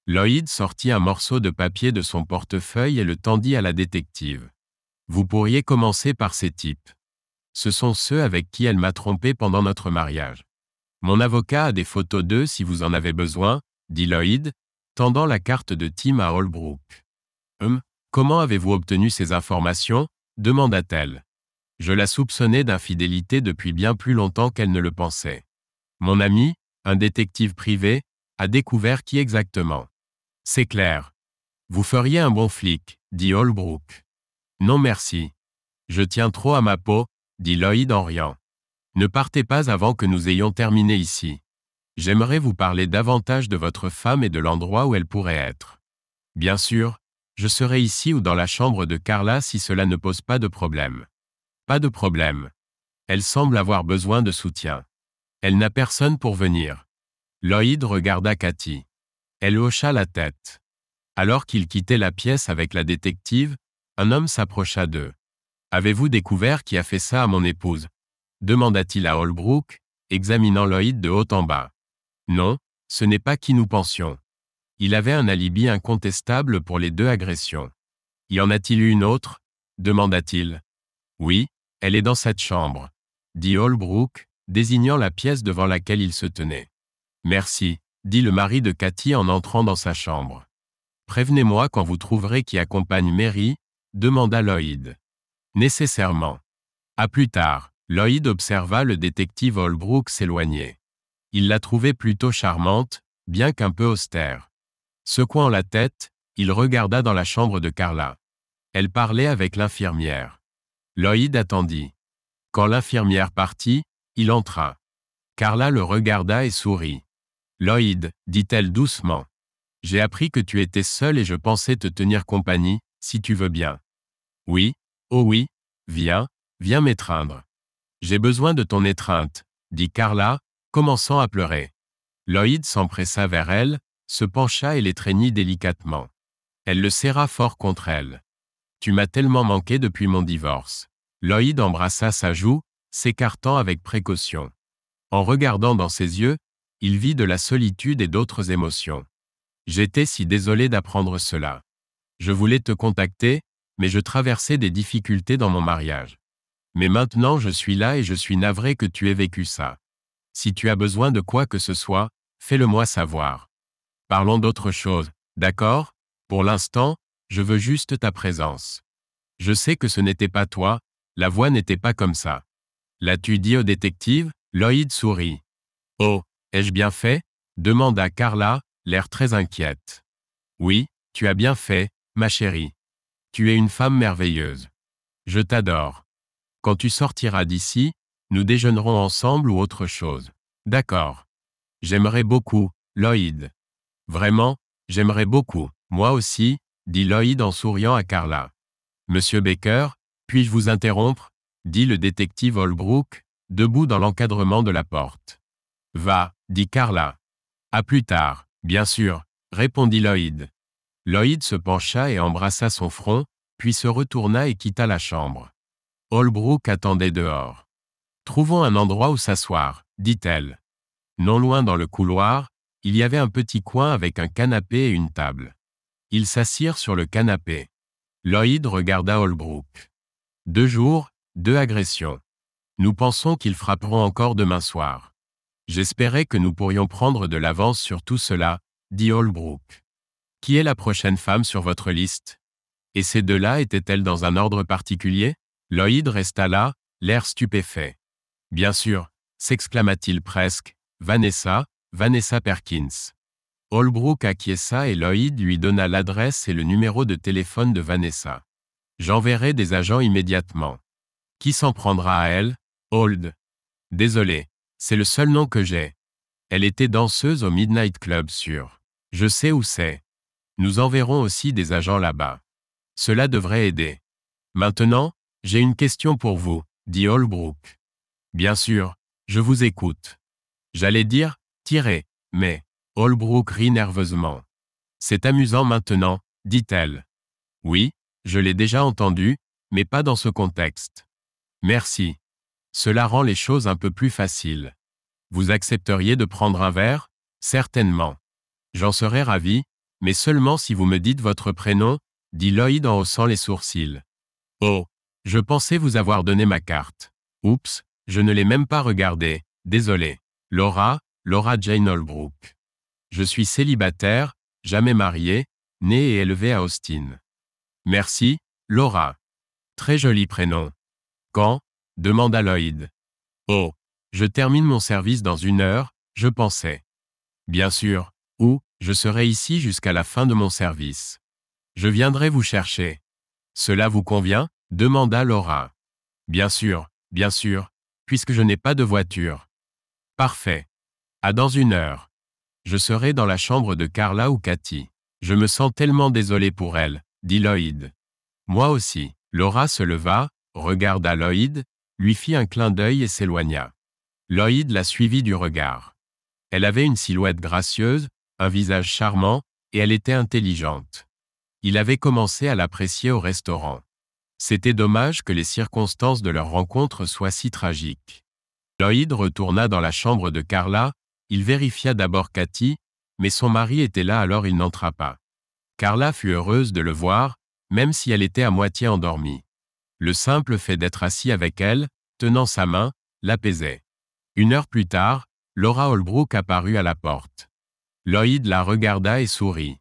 Lloyd sortit un morceau de papier de son portefeuille et le tendit à la détective. « Vous pourriez commencer par ces types. Ce sont ceux avec qui elle m'a trompé pendant notre mariage. Mon avocat a des photos d'eux si vous en avez besoin, » dit Lloyd, tendant la carte de Tim à Holbrook. « Comment avez-vous obtenu ces informations ?» demanda-t-elle. « Je la soupçonnais d'infidélité depuis bien plus longtemps qu'elle ne le pensait. Mon ami, un détective privé, a découvert qui exactement. » « C'est clair. Vous feriez un bon flic, » dit Holbrook. « Non merci. Je tiens trop à ma peau, » dit Lloyd en riant. « Ne partez pas avant que nous ayons terminé ici. J'aimerais vous parler davantage de votre femme et de l'endroit où elle pourrait être. Bien sûr, je serai ici ou dans la chambre de Carla si cela ne pose pas de problème. » « Pas de problème. Elle semble avoir besoin de soutien. Elle n'a personne pour venir. » Lloyd regarda Cathy. Elle hocha la tête. Alors qu'il quittait la pièce avec la détective, un homme s'approcha d'eux. « Avez-vous découvert qui a fait ça à mon épouse ?» demanda-t-il à Holbrook, examinant Lloyd de haut en bas. « Non, ce n'est pas qui nous pensions. Il avait un alibi incontestable pour les 2 agressions. Y en a-t-il eu une autre ?» demanda-t-il. « Oui, elle est dans cette chambre, » dit Holbrook, désignant la pièce devant laquelle il se tenait. « Merci, dit le mari de Cathy en entrant dans sa chambre. Prévenez-moi quand vous trouverez qui accompagne Mary, demanda Lloyd. Nécessairement. À plus tard, Lloyd observa le détective Holbrook s'éloigner. Il la trouvait plutôt charmante, bien qu'un peu austère. Secouant la tête, il regarda dans la chambre de Carla. Elle parlait avec l'infirmière. Lloyd attendit. Quand l'infirmière partit, il entra. Carla le regarda et sourit. « Lloyd, dit-elle doucement. J'ai appris que tu étais seul et je pensais te tenir compagnie, si tu veux bien. » « Oui, oh oui, viens m'étreindre. »« J'ai besoin de ton étreinte, » dit Carla, commençant à pleurer. Lloyd s'empressa vers elle, se pencha et l'étreignit délicatement. Elle le serra fort contre elle. « Tu m'as tellement manqué depuis mon divorce. » Lloyd embrassa sa joue, s'écartant avec précaution. En regardant dans ses yeux, il vit de la solitude et d'autres émotions. « J'étais si désolé d'apprendre cela. Je voulais te contacter, mais je traversais des difficultés dans mon mariage. Mais maintenant je suis là et je suis navré que tu aies vécu ça. Si tu as besoin de quoi que ce soit, fais-le-moi savoir. Parlons d'autre chose, d'accord? Pour l'instant, je veux juste ta présence. Je sais que ce n'était pas toi, la voix n'était pas comme ça. L'as-tu dit au détective? » Lloyd sourit. « Oh, ai-je bien fait? » demanda Carla, l'air très inquiète. « Oui, tu as bien fait, ma chérie. Tu es une femme merveilleuse. Je t'adore. Quand tu sortiras d'ici, nous déjeunerons ensemble ou autre chose. D'accord. J'aimerais beaucoup, Lloyd. Vraiment, j'aimerais beaucoup. Moi aussi, dit Lloyd en souriant à Carla. Monsieur Baker, puis-je vous interrompre? Dit le détective Holbrook, debout dans l'encadrement de la porte. Va, dit Carla. À plus tard, bien sûr, répondit Lloyd. Lloyd se pencha et embrassa son front, puis se retourna et quitta la chambre. Holbrook attendait dehors. Trouvons un endroit où s'asseoir, dit-elle. Non loin dans le couloir, il y avait un petit coin avec un canapé et une table. Ils s'assirent sur le canapé. Lloyd regarda Holbrook. 2 jours, 2 agressions. Nous pensons qu'ils frapperont encore demain soir. J'espérais que nous pourrions prendre de l'avance sur tout cela, dit Holbrook. Qui est la prochaine femme sur votre liste? Et ces 2-là étaient-elles dans un ordre particulier? Lloyd resta là, l'air stupéfait. Bien sûr, s'exclama-t-il presque, Vanessa Perkins. Holbrook acquiesça et Lloyd lui donna l'adresse et le numéro de téléphone de Vanessa. J'enverrai des agents immédiatement. Qui s'en prendra à elle? Hold. Désolé, c'est le seul nom que j'ai. Elle était danseuse au Midnight Club sûr. Je sais où c'est. Nous enverrons aussi des agents là-bas. Cela devrait aider. Maintenant, j'ai une question pour vous, dit Holbrook. Bien sûr, je vous écoute. J'allais dire, tirez, mais, Holbrook rit nerveusement. C'est amusant maintenant, dit-elle. Oui, je l'ai déjà entendu, mais pas dans ce contexte. Merci. Cela rend les choses un peu plus faciles. Vous accepteriez de prendre un verre? Certainement. J'en serais ravi, mais seulement si vous me dites votre prénom, dit Lloyd en haussant les sourcils. Oh, je pensais vous avoir donné ma carte. Oups, je ne l'ai même pas regardée, désolé. Laura Jane Holbrook. Je suis célibataire, jamais marié, né et élevé à Austin. Merci, Laura. Très joli prénom. Quand? Demanda Lloyd. Oh, je termine mon service dans 1 heure, je pensais. Bien sûr, ou, je serai ici jusqu'à la fin de mon service. Je viendrai vous chercher. Cela vous convient? Demanda Laura. Bien sûr, puisque je n'ai pas de voiture. Parfait. À dans 1 heure. Je serai dans la chambre de Carla ou Cathy. Je me sens tellement désolé pour elle, dit Lloyd. Moi aussi. Laura se leva, regarda Lloyd, lui fit un clin d'œil et s'éloigna. Lloyd la suivit du regard. Elle avait une silhouette gracieuse, un visage charmant, et elle était intelligente. Il avait commencé à l'apprécier au restaurant. C'était dommage que les circonstances de leur rencontre soient si tragiques. Lloyd retourna dans la chambre de Carla, il vérifia d'abord Cathy, mais son mari était là alors il n'entra pas. Carla fut heureuse de le voir, même si elle était à moitié endormie. Le simple fait d'être assis avec elle, tenant sa main, l'apaisait. 1 heure plus tard, Laura Holbrook apparut à la porte. Lloyd la regarda et sourit.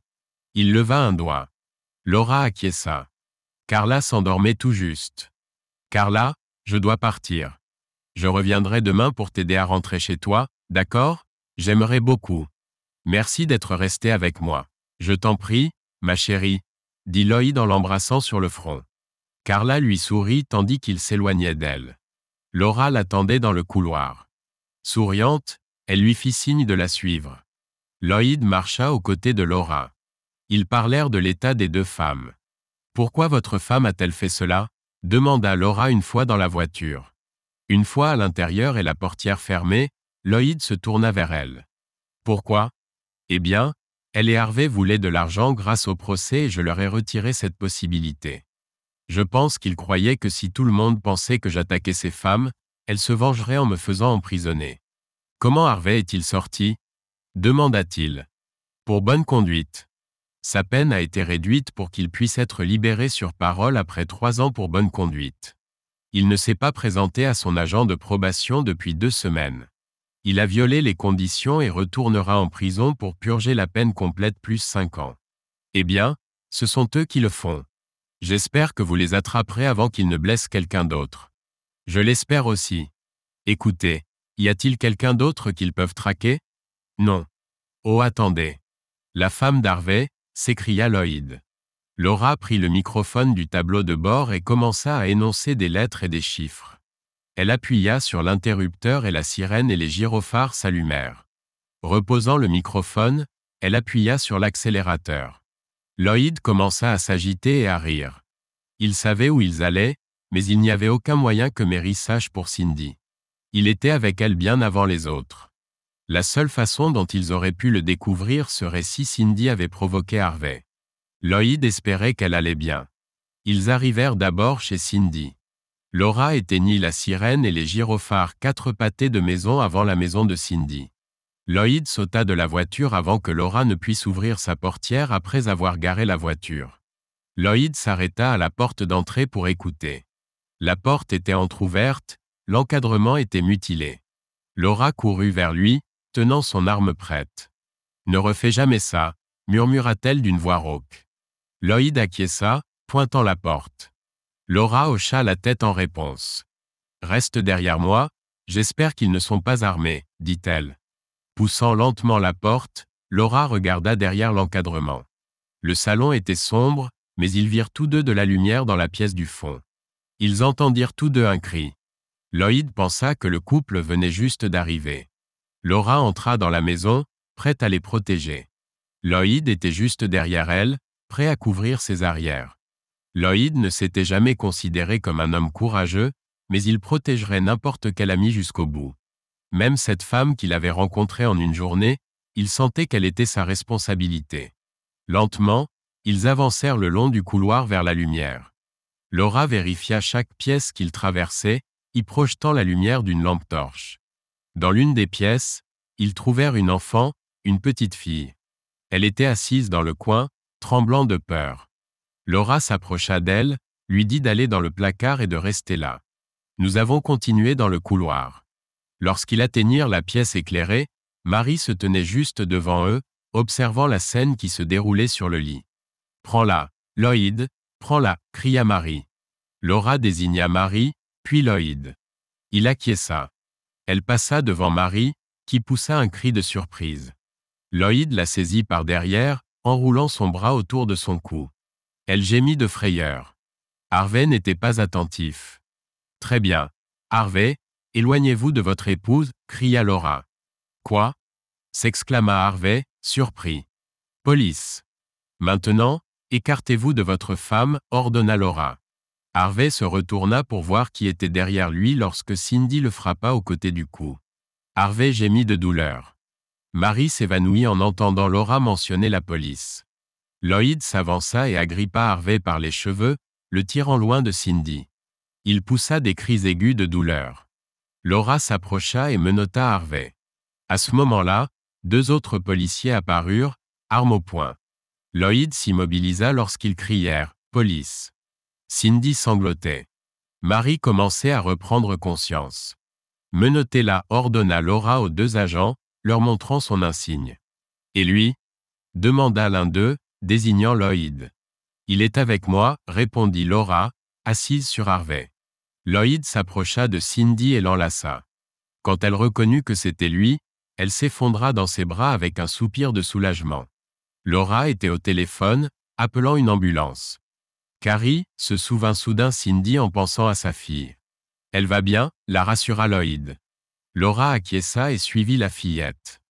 Il leva un doigt. Laura acquiesça. Carla s'endormait tout juste. Carla, je dois partir. Je reviendrai demain pour t'aider à rentrer chez toi, d'accord? J'aimerais beaucoup. Merci d'être resté avec moi. Je t'en prie, ma chérie, dit Lloyd en l'embrassant sur le front. Carla lui sourit tandis qu'il s'éloignait d'elle. Laura l'attendait dans le couloir. Souriante, elle lui fit signe de la suivre. Lloyd marcha aux côtés de Laura. Ils parlèrent de l'état des deux femmes. Pourquoi votre femme a-t-elle fait cela? Demanda Laura une fois dans la voiture. Une fois à l'intérieur et la portière fermée, Lloyd se tourna vers elle. Pourquoi? Eh bien, elle et Harvey voulaient de l'argent grâce au procès et je leur ai retiré cette possibilité. Je pense qu'ils croyaient que si tout le monde pensait que j'attaquais ces femmes, elles se vengeraient en me faisant emprisonner. Comment Harvey est-il sorti? Demanda-t-il. Pour bonne conduite. Sa peine a été réduite pour qu'il puisse être libéré sur parole après 3 ans pour bonne conduite. Il ne s'est pas présenté à son agent de probation depuis 2 semaines. Il a violé les conditions et retournera en prison pour purger la peine complète plus 5 ans. Eh bien, ce sont eux qui le font. J'espère que vous les attraperez avant qu'ils ne blessent quelqu'un d'autre. Je l'espère aussi. Écoutez, y a-t-il quelqu'un d'autre qu'ils peuvent traquer? Non. Oh attendez. La femme d'Harvey, s'écria Lloyd. Laura prit le microphone du tableau de bord et commença à énoncer des lettres et des chiffres. Elle appuya sur l'interrupteur et la sirène et les gyrophares s'allumèrent. Reposant le microphone, elle appuya sur l'accélérateur. Lloyd commença à s'agiter et à rire. Il savait où ils allaient, mais il n'y avait aucun moyen que Mary sache pour Cindy. Il était avec elle bien avant les autres. La seule façon dont ils auraient pu le découvrir serait si Cindy avait provoqué Harvey. Lloyd espérait qu'elle allait bien. Ils arrivèrent d'abord chez Cindy. Laura éteignit la sirène et les gyrophares 4 pâtés de maison avant la maison de Cindy. Lloyd sauta de la voiture avant que Laura ne puisse ouvrir sa portière après avoir garé la voiture. Lloyd s'arrêta à la porte d'entrée pour écouter. La porte était entr'ouverte, l'encadrement était mutilé. Laura courut vers lui, tenant son arme prête. « Ne refais jamais ça », murmura-t-elle d'une voix rauque. Lloyd acquiesça, pointant la porte. Laura hocha la tête en réponse. « Reste derrière moi, j'espère qu'ils ne sont pas armés, dit-elle. Poussant lentement la porte, Laura regarda derrière l'encadrement. Le salon était sombre, mais ils virent tous deux de la lumière dans la pièce du fond. Ils entendirent tous deux un cri. Lloyd pensa que le couple venait juste d'arriver. Laura entra dans la maison, prête à les protéger. Lloyd était juste derrière elle, prêt à couvrir ses arrières. Lloyd ne s'était jamais considéré comme un homme courageux, mais il protégerait n'importe quel ami jusqu'au bout. Même cette femme qu'il avait rencontrée en une journée, il sentait qu'elle était sa responsabilité. Lentement, ils avancèrent le long du couloir vers la lumière. Laura vérifia chaque pièce qu'ils traversaient, y projetant la lumière d'une lampe torche. Dans l'une des pièces, ils trouvèrent une enfant, une petite fille. Elle était assise dans le coin, tremblant de peur. Laura s'approcha d'elle, lui dit d'aller dans le placard et de rester là. Nous avons continué dans le couloir. Lorsqu'ils atteignirent la pièce éclairée, Marie se tenait juste devant eux, observant la scène qui se déroulait sur le lit. « Prends-la, Lloyd, prends-la » cria Marie. Laura désigna Marie, puis Lloyd. Il acquiesça. Elle passa devant Marie, qui poussa un cri de surprise. Lloyd la saisit par derrière, enroulant son bras autour de son cou. Elle gémit de frayeur. Harvey n'était pas attentif. « Très bien. Harvey, éloignez-vous de votre épouse, » cria Laura. « Quoi » s'exclama Harvey, surpris. « Police. »« Maintenant, écartez-vous de votre femme, » ordonna Laura. Harvey se retourna pour voir qui était derrière lui lorsque Cindy le frappa au côté du cou. Harvey gémit de douleur. Marie s'évanouit en entendant Laura mentionner la police. Lloyd s'avança et agrippa Harvey par les cheveux, le tirant loin de Cindy. Il poussa des cris aigus de douleur. Laura s'approcha et menotta Harvey. À ce moment-là, 2 autres policiers apparurent, armes au poing. Lloyd s'immobilisa lorsqu'ils crièrent « Police !» Cindy sanglotait. Marie commençait à reprendre conscience. « Menottez-la » ordonna Laura aux 2 agents, leur montrant son insigne. Et lui? Demanda l'un d'eux, désignant Lloyd. Il est avec moi, répondit Laura, assise sur Harvey. Lloyd s'approcha de Cindy et l'enlaça. Quand elle reconnut que c'était lui, elle s'effondra dans ses bras avec un soupir de soulagement. Laura était au téléphone, appelant une ambulance. Carrie, se souvint soudain Cindy en pensant à sa fille. Elle va bien, la rassura Lloyd. Laura acquiesça et suivit la fillette.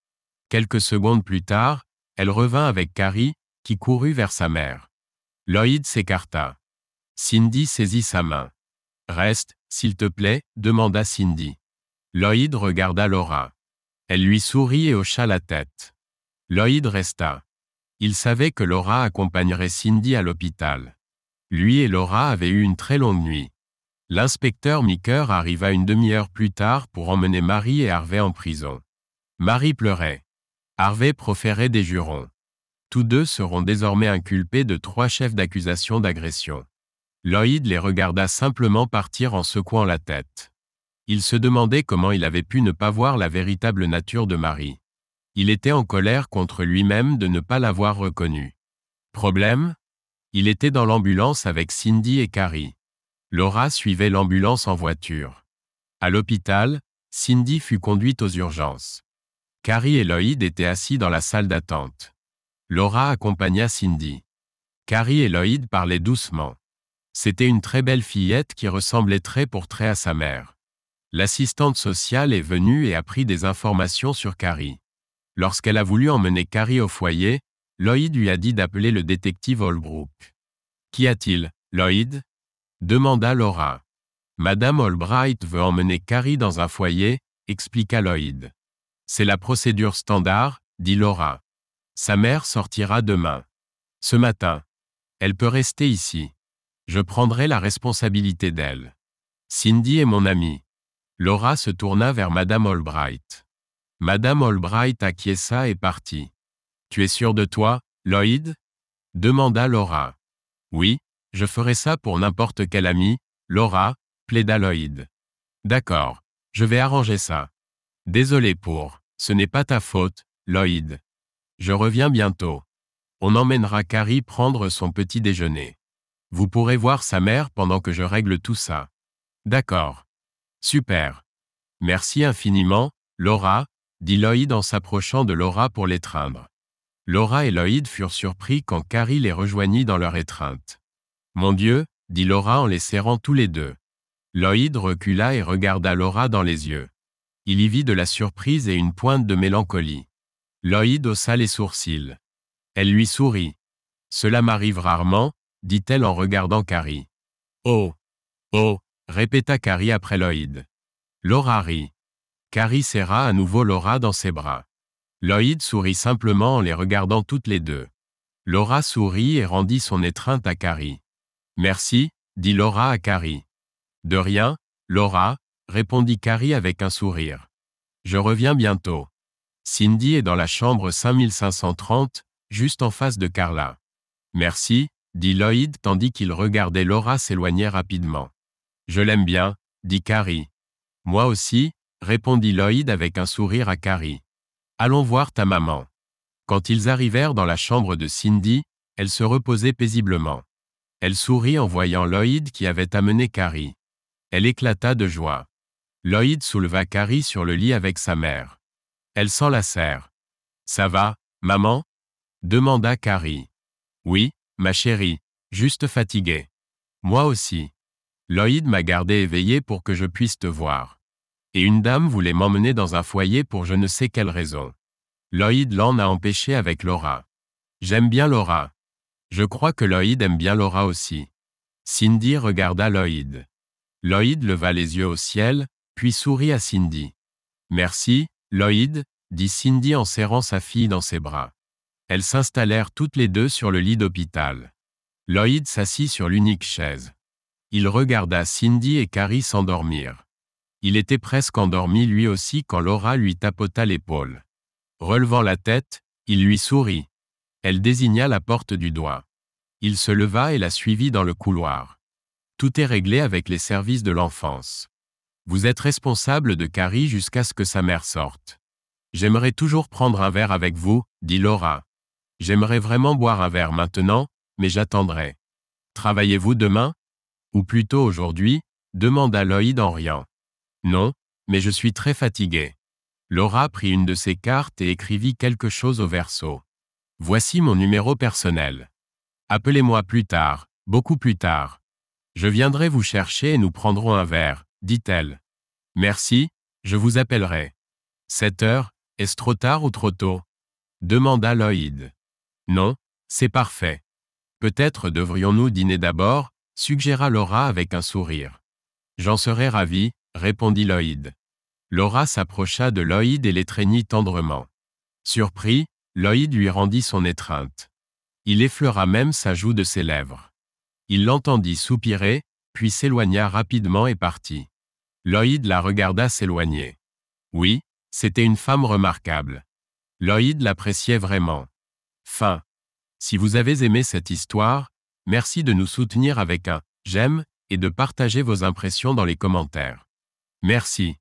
Quelques secondes plus tard, elle revint avec Carrie, qui courut vers sa mère. Lloyd s'écarta. Cindy saisit sa main. « Reste, s'il te plaît, demanda Cindy. Lloyd regarda Laura. Elle lui sourit et hocha la tête. Lloyd resta. Il savait que Laura accompagnerait Cindy à l'hôpital. Lui et Laura avaient eu une très longue nuit. L'inspecteur Meeker arriva une demi-heure plus tard pour emmener Mary et Harvey en prison. Mary pleurait. Harvey proférait des jurons. Tous deux seront désormais inculpés de 3 chefs d'accusation d'agression. Lloyd les regarda simplement partir en secouant la tête. Il se demandait comment il avait pu ne pas voir la véritable nature de Mary. Il était en colère contre lui-même de ne pas l'avoir reconnue. Problème? Il était dans l'ambulance avec Cindy et Carrie. Laura suivait l'ambulance en voiture. À l'hôpital, Cindy fut conduite aux urgences. Carrie et Lloyd étaient assis dans la salle d'attente. Laura accompagna Cindy. Carrie et Lloyd parlaient doucement. C'était une très belle fillette qui ressemblait trait pour trait à sa mère. L'assistante sociale est venue et a pris des informations sur Carrie. Lorsqu'elle a voulu emmener Carrie au foyer, Lloyd lui a dit d'appeler le détective Holbrook. « Qu'y a-t-il, Lloyd ?» demanda Laura. « Madame Albright veut emmener Carrie dans un foyer, » expliqua Lloyd. « C'est la procédure standard, » dit Laura. « Sa mère sortira demain. Ce matin. Elle peut rester ici. Je prendrai la responsabilité d'elle. Cindy est mon amie. » Laura se tourna vers Madame Albright. Madame Albright acquiesça et partit. « Tu es sûr de toi, Lloyd ?» demanda Laura. « Oui, je ferai ça pour n'importe quel ami, Laura, » plaida Lloyd. « D'accord, je vais arranger ça. Désolé pour, ce n'est pas ta faute, Lloyd. Je reviens bientôt. On emmènera Carrie prendre son petit déjeuner. Vous pourrez voir sa mère pendant que je règle tout ça. D'accord. Super. Merci infiniment, Laura, dit Lloyd en s'approchant de Laura pour l'étreindre. Laura et Lloyd furent surpris quand Carrie les rejoignit dans leur étreinte. Mon Dieu, dit Laura en les serrant tous les deux. Lloyd recula et regarda Laura dans les yeux. Il y vit de la surprise et une pointe de mélancolie. Lloyd haussa les sourcils. Elle lui sourit. Cela m'arrive rarement, dit-elle en regardant Carrie. Oh! Oh! Répéta Carrie après Lloyd. Laura rit. Carrie serra à nouveau Laura dans ses bras. Lloyd sourit simplement en les regardant toutes les deux. Laura sourit et rendit son étreinte à Carrie. Merci, dit Laura à Carrie. De rien, Laura, répondit Carrie avec un sourire. Je reviens bientôt. Cindy est dans la chambre 5530, juste en face de Carla. Merci, dit Lloyd tandis qu'il regardait Laura s'éloigner rapidement. Je l'aime bien, dit Carrie. Moi aussi, répondit Lloyd avec un sourire à Carrie. Allons voir ta maman. Quand ils arrivèrent dans la chambre de Cindy, elle se reposait paisiblement. Elle sourit en voyant Lloyd qui avait amené Carrie. Elle éclata de joie. Lloyd souleva Carrie sur le lit avec sa mère. Elle s'enlacèrent. « Ça va, maman ?» demanda Carrie. « Oui, ma chérie, juste fatiguée. Moi aussi. Lloyd m'a gardé éveillée pour que je puisse te voir. Et une dame voulait m'emmener dans un foyer pour je ne sais quelle raison. Lloyd l'en a empêché avec Laura. J'aime bien Laura. Je crois que Lloyd aime bien Laura aussi. » Cindy regarda Lloyd. Lloyd leva les yeux au ciel, puis sourit à Cindy. « Merci, Lloyd, » dit Cindy en serrant sa fille dans ses bras. Elles s'installèrent toutes les deux sur le lit d'hôpital. Lloyd s'assit sur l'unique chaise. Il regarda Cindy et Carrie s'endormir. Il était presque endormi lui aussi quand Laura lui tapota l'épaule. Relevant la tête, il lui sourit. Elle désigna la porte du doigt. Il se leva et la suivit dans le couloir. Tout est réglé avec les services de l'enfance. Vous êtes responsable de Carrie jusqu'à ce que sa mère sorte. J'aimerais toujours prendre un verre avec vous, dit Laura. J'aimerais vraiment boire un verre maintenant, mais j'attendrai. Travaillez-vous demain? Ou plutôt aujourd'hui? Demanda Lloyd en riant. Non, mais je suis très fatigué. Laura prit une de ses cartes et écrivit quelque chose au verso. Voici mon numéro personnel. Appelez-moi plus tard, beaucoup plus tard. Je viendrai vous chercher et nous prendrons un verre, dit-elle. Merci, je vous appellerai. 7 heures, est-ce trop tard ou trop tôt? Demanda Lloyd. Non, c'est parfait. Peut-être devrions-nous dîner d'abord, suggéra Laura avec un sourire. J'en serais ravi, répondit Lloyd. Laura s'approcha de Lloyd et l'étreignit tendrement. Surpris, Lloyd lui rendit son étreinte. Il effleura même sa joue de ses lèvres. Il l'entendit soupirer, puis s'éloigna rapidement et partit. Lloyd la regarda s'éloigner. Oui, c'était une femme remarquable. Lloyd l'appréciait vraiment. Fin. Si vous avez aimé cette histoire, merci de nous soutenir avec un « j'aime » et de partager vos impressions dans les commentaires. Merci.